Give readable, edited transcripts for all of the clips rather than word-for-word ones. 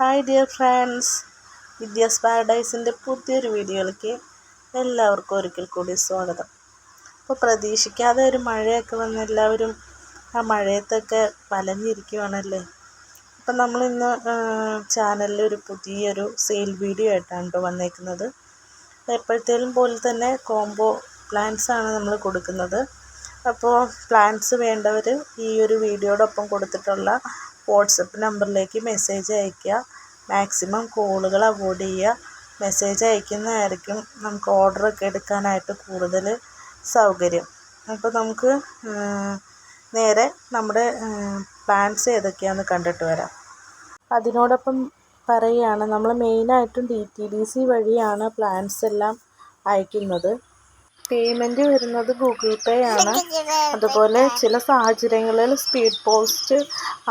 Hi dear friends, Vidya's പാരഡൈസിൻ്റെ പുതിയൊരു വീഡിയോയിലേക്ക് എല്ലാവർക്കും ഒരിക്കൽ കൂടി സ്വാഗതം. അപ്പോൾ പ്രതീക്ഷിക്കാതെ ഒരു മഴയൊക്കെ വന്ന് എല്ലാവരും ആ മഴയത്തൊക്കെ വലഞ്ഞിരിക്കുവാണല്ലേ. അപ്പം നമ്മളിന്ന് ചാനലിൽ ഒരു പുതിയൊരു സെയിൽ വീഡിയോ ആയിട്ടാണ് വന്നേക്കുന്നത്. എപ്പോഴത്തേലും പോലെ തന്നെ കോംബോ പ്ലാൻസ് ആണ് നമ്മൾ കൊടുക്കുന്നത്. അപ്പോൾ പ്ലാൻസ് വേണ്ടവർ ഈ ഒരു വീഡിയോടൊപ്പം കൊടുത്തിട്ടുള്ള വാട്സപ്പ് നമ്പറിലേക്ക് മെസ്സേജ് അയയ്ക്കുക. മാക്സിമം കോളുകൾ അവോയ്ഡ് ചെയ്യുക. മെസ്സേജ് അയക്കുന്നതായിരിക്കും നമുക്ക് ഓർഡറൊക്കെ എടുക്കാനായിട്ട് കൂടുതൽ സൗകര്യം. അപ്പോൾ നമുക്ക് നേരെ നമ്മുടെ പ്ലാൻസ് ഏതൊക്കെയാണെന്ന് കണ്ടിട്ട് വരാം. അതിനോടൊപ്പം പറയുകയാണ്, നമ്മൾ മെയിനായിട്ടും DTDC വഴിയാണ് പ്ലാൻസ് എല്ലാം അയക്കുന്നത്. പേയ്മെൻറ്റ് വരുന്നത് ഗൂഗിൾ പേ ആണ്. അതുപോലെ ചില സാഹചര്യങ്ങളിൽ സ്പീഡ് പോസ്റ്റ്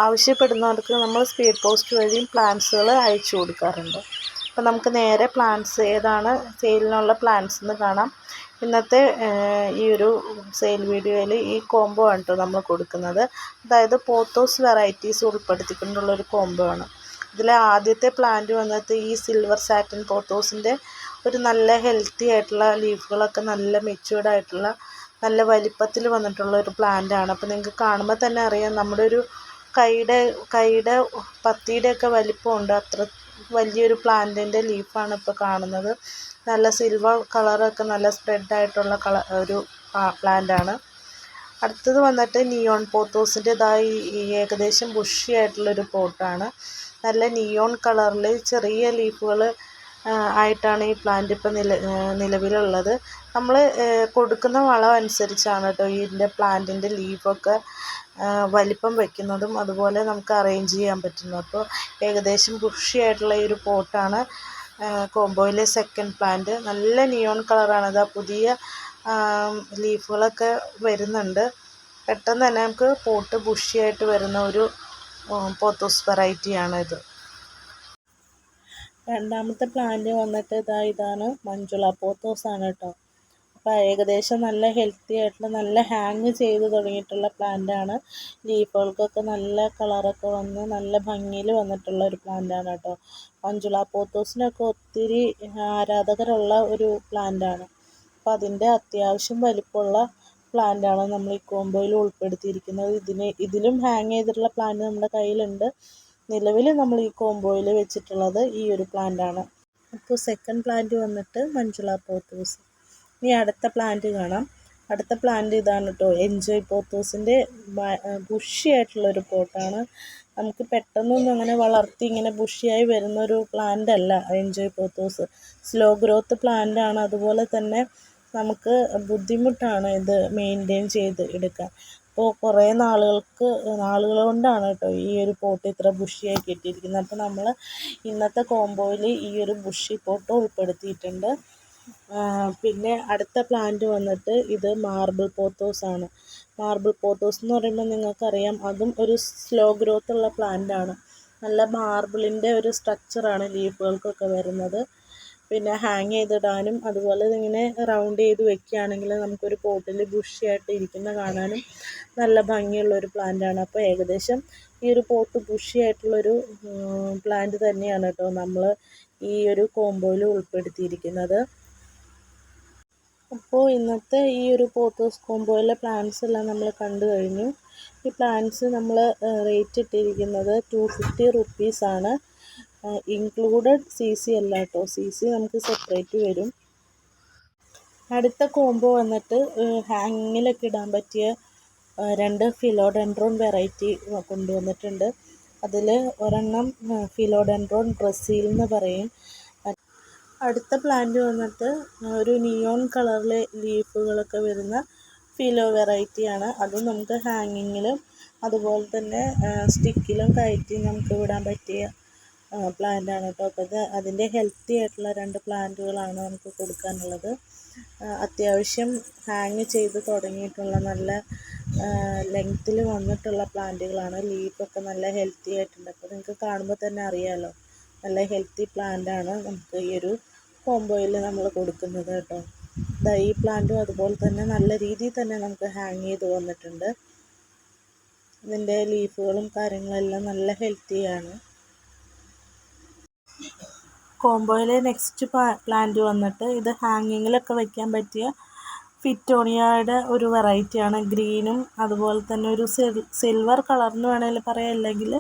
ആവശ്യപ്പെടുന്നവർക്ക് നമ്മൾ സ്പീഡ് പോസ്റ്റ് വഴിയും പ്ലാൻസുകൾ അയച്ചു കൊടുക്കാറുണ്ട്. അപ്പോൾ നമുക്ക് നേരെ പ്ലാൻസ് ഏതാണ് സെയിലിനുള്ള പ്ലാൻസ് എന്ന് കാണാം. ഇന്നത്തെ ഈ ഒരു സെയിൽ വീഡിയോയിൽ ഈ കോംബോ ആണ് കേട്ടോ നമ്മൾ കൊടുക്കുന്നത്. അതായത് പോത്തോസ് വെറൈറ്റീസ് ഉൾപ്പെടുത്തിക്കൊണ്ടുള്ളൊരു കോംബോ ആണ്. ഇതിലെ ആദ്യത്തെ പ്ലാന്റ് വന്നിട്ട് ഈ സിൽവർ സാറ്റിൻ പോത്തോസിൻ്റെ ഒരു നല്ല ഹെൽത്തി ആയിട്ടുള്ള ലീഫുകളൊക്കെ നല്ല മെച്യൂർഡ് ആയിട്ടുള്ള നല്ല വലിപ്പത്തിൽ വന്നിട്ടുള്ള ഒരു പ്ലാന്റ് ആണ്. അപ്പോൾ നിങ്ങൾക്ക് കാണുമ്പോൾ തന്നെ അറിയാം, നമ്മുടെ ഒരു കൈയുടെ പത്തിയുടെയൊക്കെ വലിപ്പമുണ്ട്. അത്ര വലിയൊരു പ്ലാന്റിൻ്റെ ലീഫാണ് ഇപ്പോൾ കാണുന്നത്. നല്ല സിൽവർ കളറൊക്കെ നല്ല സ്പ്രെഡായിട്ടുള്ള ഒരു പ്ലാന്റ് ആണ്. അടുത്തത് വന്നിട്ട് നിയോൺ പോത്തോസിൻ്റെ ഈ ഏകദേശം ബുഷി ആയിട്ടുള്ളൊരു പോട്ടാണ്. നല്ല നിയോൺ കളറിൽ ചെറിയ ലീഫുകൾ ആയിട്ടാണ് ഈ പ്ലാന്റ് ഇപ്പോൾ നിലവിലുള്ളത്. നമ്മൾ കൊടുക്കുന്ന വളം അനുസരിച്ചാണ് കേട്ടോ ഇതിൻ്റെ പ്ലാന്റിൻ്റെ ലീഫൊക്കെ വലിപ്പം വയ്ക്കുന്നതും അതുപോലെ നമുക്ക് അറേഞ്ച് ചെയ്യാൻ പറ്റുന്നത്. അപ്പോൾ ഏകദേശം ബുഷി ആയിട്ടുള്ള ഈ ഒരു പോട്ടാണ് കോംബോയിലെ സെക്കൻഡ് പ്ലാന്റ്. നല്ല നിയോൺ കളറാണ്. അത് പുതിയ ലീഫുകളൊക്കെ വരുന്നുണ്ട്. പെട്ടെന്ന് തന്നെ നമുക്ക് പോട്ട് ബുഷിയായിട്ട് വരുന്ന ഒരു പോത്തോസ് വെറൈറ്റിയാണ് ഇത്. രണ്ടാമത്തെ പ്ലാന്റ് വന്നിട്ട് ഇതാണ് മഞ്ജുള പോത്തോസ് ആണ് കേട്ടോ. അപ്പോൾ ഏകദേശം നല്ല ഹെൽത്തി ആയിട്ടുള്ള നല്ല ഹാങ് ചെയ്ത് തുടങ്ങിയിട്ടുള്ള പ്ലാന്റാണ്. ലീഫുകൾക്കൊക്കെ നല്ല കളറൊക്കെ വന്ന് നല്ല ഭംഗിയിൽ വന്നിട്ടുള്ള ഒരു പ്ലാന്റാണ് കേട്ടോ. മഞ്ജുള പോത്തോസിനൊക്കെ ഒത്തിരി ആരാധകരുള്ള ഒരു പ്ലാന്റാണ്. അപ്പോൾ അതിൻ്റെ അത്യാവശ്യം വലിപ്പമുള്ള പ്ലാന്റാണ് നമ്മൾ ഈ കോംബോയിൽ ഉൾപ്പെടുത്തിയിരിക്കുന്നത്. ഇതിലും ഹാങ് ചെയ്തിട്ടുള്ള പ്ലാന്റ് നമ്മുടെ കയ്യിലുണ്ട്. നിലവിൽ നമ്മൾ ഈ കോംബോയിൽ വെച്ചിട്ടുള്ളത് ഈ ഒരു പ്ലാന്റാണ്. അപ്പോൾ സെക്കൻഡ് പ്ലാന്റ് വന്നിട്ട് മഞ്ജുള പോത്തോസ്. ഇനി അടുത്ത പ്ലാന്റ് കാണാം. അടുത്ത പ്ലാന്റ് ഇതാണ് കേട്ടോ, എൻജോയ് പോത്തോസിൻ്റെ ബുഷി ആയിട്ടുള്ളൊരു പോട്ടാണ്. നമുക്ക് പെട്ടെന്നൊന്നും അങ്ങനെ വളർത്തി ഇങ്ങനെ ബുഷിയായി വരുന്നൊരു പ്ലാന്റ് അല്ല enjoy pothos. Slow growth plant ആണ്. അതുപോലെ തന്നെ നമുക്ക് ബുദ്ധിമുട്ടാണ് ഇത് മെയിൻറ്റെയിൻ ചെയ്ത് എടുക്കാൻ. അപ്പോൾ കുറേ നാളുകൾ കൊണ്ടാണ് കേട്ടോ ഈ ഒരു പോട്ട് ഇത്ര ബുഷിയായി കിട്ടിയിരിക്കുന്നത്. അപ്പോൾ നമ്മൾ ഇന്നത്തെ കോംബോയിൽ ഈ ഒരു ബുഷി പോട്ട് ഉൾപ്പെടുത്തിയിട്ടുണ്ട്. പിന്നെ അടുത്ത പ്ലാന്റ് വന്നിട്ട് ഇത് മാർബിൾ പോത്തോസ് ആണ്. മാർബിൾ പോത്തോസ് എന്ന് പറയുമ്പോൾ നിങ്ങൾക്കറിയാം, അതും ഒരു സ്ലോ ഗ്രോത്ത് ഉള്ള പ്ലാന്റ് ആണ്. നല്ല മാർബിളിൻ്റെ ഒരു സ്ട്രക്ചറാണ് ലീഫുകൾക്കൊക്കെ വരുന്നത്. പിന്നെ ഹാങ് ചെയ്തിടാനും അതുപോലെ ഇങ്ങനെ റൗണ്ട് ചെയ്ത് വെക്കുകയാണെങ്കിൽ നമുക്കൊരു പോട്ടിൽ ബുഷിയായിട്ട് ഇരിക്കുന്ന കാണാനും നല്ല ഭംഗിയുള്ളൊരു പ്ലാന്റാണ്. അപ്പോൾ ഏകദേശം ഈ ഒരു പോട്ട് ബുഷിയായിട്ടുള്ളൊരു പ്ലാന്റ് തന്നെയാണ് കേട്ടോ നമ്മൾ ഈ ഒരു കോംബോയിൽ ഉൾപ്പെടുത്തിയിരിക്കുന്നത്. അപ്പോൾ ഇന്നത്തെ ഈ ഒരു പോത്തോസ് കോംബോയിലെ പ്ലാൻസ് എല്ലാം നമ്മൾ കണ്ടു കഴിഞ്ഞു. ഈ പ്ലാൻസ് നമ്മൾ റേറ്റ് ഇട്ടിരിക്കുന്നത് 250 റുപ്പീസാണ്. ഇൻക്ലൂഡഡ് CC അല്ല കേട്ടോ, CC നമുക്ക് സെപ്പറേറ്റ് വരും. അടുത്ത കോംബോ വന്നിട്ട് ഹാങ്ങിലൊക്കെ ഇടാൻ പറ്റിയ 2 ഫിലോഡെൻഡ്രോൺ വെറൈറ്റി കൊണ്ടുവന്നിട്ടുണ്ട്. അതിൽ ഒരെണ്ണം ഫിലോഡെൻഡ്രോൺ ബ്രസീൽ എന്ന് പറയും. അടുത്ത പ്ലാന്റ് വന്നിട്ട് ഒരു നിയോൺ കളറിലെ ലീഫുകളൊക്കെ വരുന്ന ഫിലോ വെറൈറ്റിയാണ്. അതും നമുക്ക് ഹാങ്ങിങ്ങിലും അതുപോലെ തന്നെ സ്റ്റിക്കിലും കയറ്റി നമുക്ക് വിടാൻ പറ്റിയ പ്ലാന്റാണ് കേട്ടോ. അപ്പോൾ അതിൻ്റെ ഹെൽത്തി ആയിട്ടുള്ള 2 പ്ലാന്റുകളാണ് നമുക്ക് കൊടുക്കാനുള്ളത്. അത്യാവശ്യം ഹാങ് ചെയ്ത് തുടങ്ങിയിട്ടുള്ള നല്ല ലെങ്ത്തിൽ വന്നിട്ടുള്ള പ്ലാന്റുകളാണ്. ലീഫൊക്കെ നല്ല ഹെൽത്തി ആയിട്ടുണ്ട്. അപ്പോൾ നിങ്ങൾക്ക് കാണുമ്പോൾ തന്നെ അറിയാമല്ലോ, നല്ല ഹെൽത്തി പ്ലാന്റാണ് നമുക്ക് ഈ ഒരു കോംബോയിൽ നമ്മൾ കൊടുക്കുന്നത് കേട്ടോ. ഈ പ്ലാന്റും അതുപോലെ തന്നെ നല്ല രീതിയിൽ തന്നെ നമുക്ക് ഹാങ് ചെയ്ത് വന്നിട്ടുണ്ട്. ഇതിൻ്റെ ലീഫുകളും കാര്യങ്ങളെല്ലാം നല്ല ഹെൽത്തിയാണ്. കോംബോയിലെ നെക്സ്റ്റ് പ്ലാന്റ് വന്നിട്ട് ഇത് ഹാങ്ങിങ്ങിലൊക്കെ വെക്കാൻ പറ്റിയ ഫിറ്റോണിയയുടെ ഒരു വെറൈറ്റിയാണ്. ഗ്രീനും അതുപോലെ തന്നെ ഒരു സിൽവർ കളർന്ന് വേണമെങ്കിൽ പറയാം, അല്ലെങ്കിൽ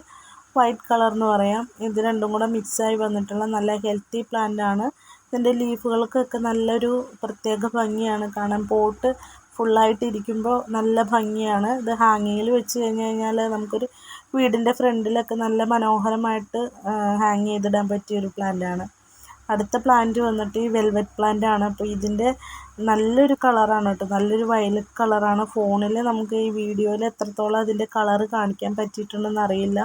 വൈറ്റ് കളർന്ന് പറയാം. ഇത് രണ്ടും കൂടെ മിക്സായി വന്നിട്ടുള്ള നല്ല ഹെൽത്തി പ്ലാന്റാണ്. ഇതിൻ്റെ ലീഫുകൾക്കൊക്കെ നല്ലൊരു പ്രത്യേക ഭംഗിയാണ് കാണാൻ. പോട്ട് ഫുള്ളായിട്ട് ഇരിക്കുമ്പോൾ നല്ല ഭംഗിയാണ്. ഇത് ഹാങ്ങിങ്ങിൽ വെച്ച് കഴിഞ്ഞാൽ നമുക്കൊരു വീടിൻ്റെ ഫ്രണ്ടിലൊക്കെ നല്ല മനോഹരമായിട്ട് ഹാങ് ചെയ്തിടാൻ പറ്റിയൊരു പ്ലാന്റാണ്. അടുത്ത പ്ലാന്റ് വന്നിട്ട് ഈ വെൽവെറ്റ് പ്ലാന്റ് ആണ്. അപ്പോൾ ഇതിൻ്റെ നല്ലൊരു കളറാണ് കേട്ടോ, നല്ലൊരു വയലറ്റ് കളറാണ്. ഫോണിൽ നമുക്ക് ഈ വീഡിയോയിൽ എത്രത്തോളം അതിൻ്റെ കളറ് കാണിക്കാൻ പറ്റിയിട്ടുണ്ടെന്ന് അറിയില്ല.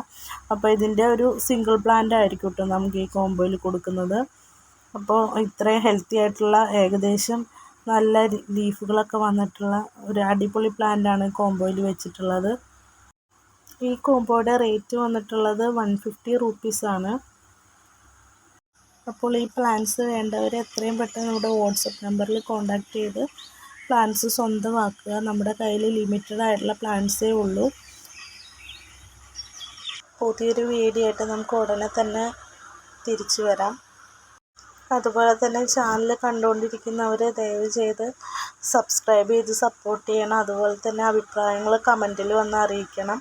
അപ്പോൾ ഇതിൻ്റെ ഒരു സിംഗിൾ പ്ലാന്റ് ആയിരിക്കും കേട്ടോ നമുക്ക് ഈ കോംബോയിൽ കൊടുക്കുന്നത്. അപ്പോൾ ഇത്രയും ഹെൽത്തി ആയിട്ടുള്ള ഏകദേശം നല്ല ലീഫുകളൊക്കെ വന്നിട്ടുള്ള ഒരു അടിപൊളി പ്ലാന്റാണ് കോംബോയിൽ വെച്ചിട്ടുള്ളത്. ഈ കോംബോയുടെ റേറ്റ് വന്നിട്ടുള്ളത് 150 റുപ്പീസാണ്. അപ്പോൾ ഈ പ്ലാന്റ്സ് വേണ്ടവർ എത്രയും പെട്ടെന്ന് നമ്മുടെ വാട്സപ്പ് നമ്പറിൽ കോൺടാക്റ്റ് ചെയ്ത് പ്ലാന്റ്സ് സ്വന്തമാക്കുക. നമ്മുടെ കയ്യിൽ ലിമിറ്റഡ് ആയിട്ടുള്ള പ്ലാന്റ്സേ ഉള്ളൂ. പുതിയൊരു വീഡിയോ ആയിട്ട് നമുക്ക് ഉടനെ തന്നെ തിരിച്ചു വരാം. അതുപോലെ തന്നെ ചാനൽ കണ്ടുകൊണ്ടിരിക്കുന്നവർ ദയവ് ചെയ്ത് സബ്സ്ക്രൈബ് ചെയ്ത് സപ്പോർട്ട് ചെയ്യണം. അതുപോലെ തന്നെ അഭിപ്രായങ്ങൾ കമൻറ്റിൽ വന്ന് അറിയിക്കണം.